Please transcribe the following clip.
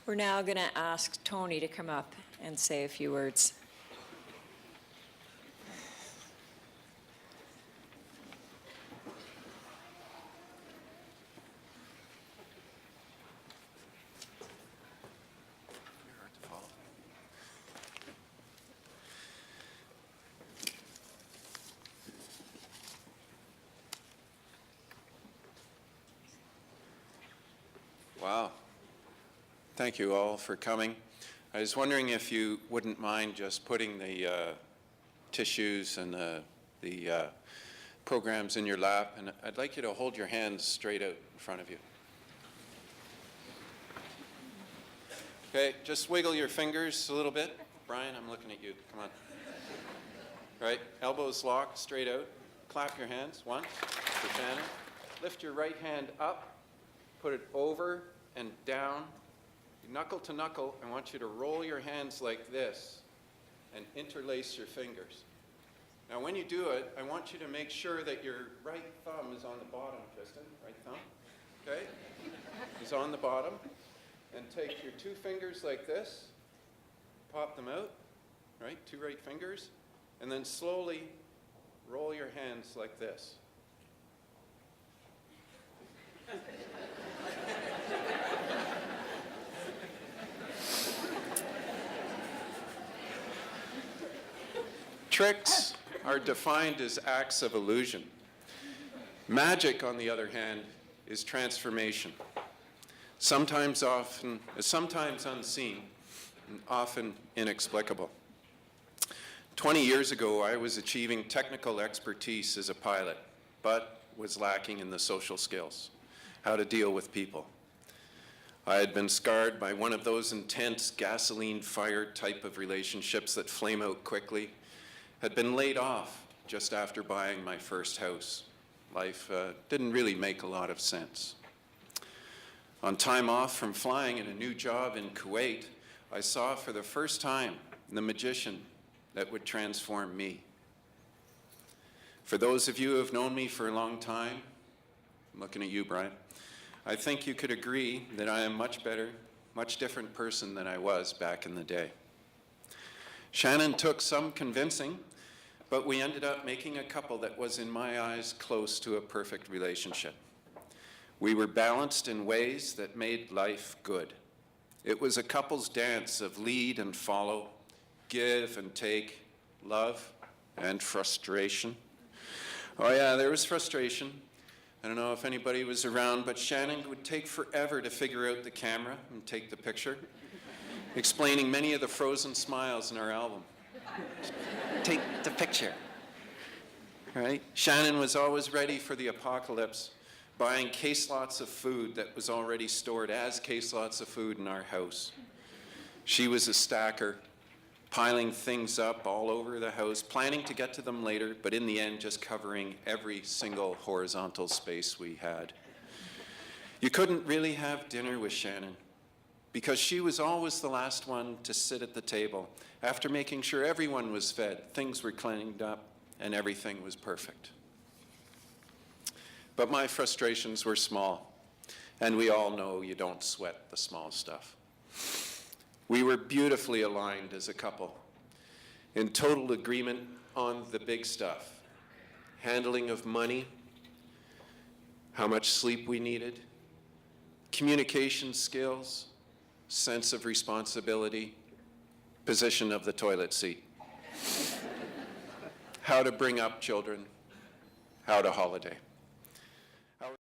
We're now going to ask Tony to come up and say a few words. Wow. Thank you all for coming. I was wondering if you wouldn't mind just putting the tissues and the programs in your lap, and I'd like you to hold your hands straight out in front of you. Okay, just wiggle your fingers a little bit. Brian, I'm looking at you. Come on. Right, elbows locked, straight out. Clap your hands once for Shannon. Lift your right hand up, put it over and down. Knuckle to knuckle, I want you to roll your hands like this and interlace your fingers. Now when you do it, I want you to make sure that your right thumb is on the bottom, Tristan. Right thumb, okay? Is on the bottom. And take your two fingers like this, pop them out, right? Two right fingers. And then slowly roll your hands like this. Tricks are defined as acts of illusion. Magic, on the other hand, is transformation. Sometimes unseen, and often inexplicable. 20 years ago, I was achieving technical expertise as a pilot, but was lacking in the social skills, how to deal with people. I had been scarred by one of those intense gasoline-fired type of relationships that flame out quickly, had been laid off just after buying my first house. Life didn't really make a lot of sense. On time off from flying in a new job in Kuwait, I saw for the first time the magician that would transform me. For those of you who have known me for a long time, I'm looking at you, Brian, I think you could agree that I am much better, much different person than I was back in the day. Shannon took some convincing, but we ended up making a couple that was, in my eyes, close to a perfect relationship. We were balanced in ways that made life good. It was a couple's dance of lead and follow, give and take, love and frustration. Oh yeah, there was frustration. I don't know if anybody was around, but Shannon would take forever to figure out the camera and take the picture, explaining many of the frozen smiles in our album. Take the picture. Right? Shannon was always ready for the apocalypse, buying case lots of food that was already stored as case lots of food in our house. She was a stacker, piling things up all over the house, planning to get to them later, but in the end just covering every single horizontal space we had. You couldn't really have dinner with Shannon because she was always the last one to sit at the table after making sure everyone was fed, things were cleaned up, and everything was perfect. But my frustrations were small, and we all know you don't sweat the small stuff. We were beautifully aligned as a couple, in total agreement on the big stuff, handling of money, how much sleep we needed, communication skills, sense of responsibility, position of the toilet seat, how to bring up children, how to holiday.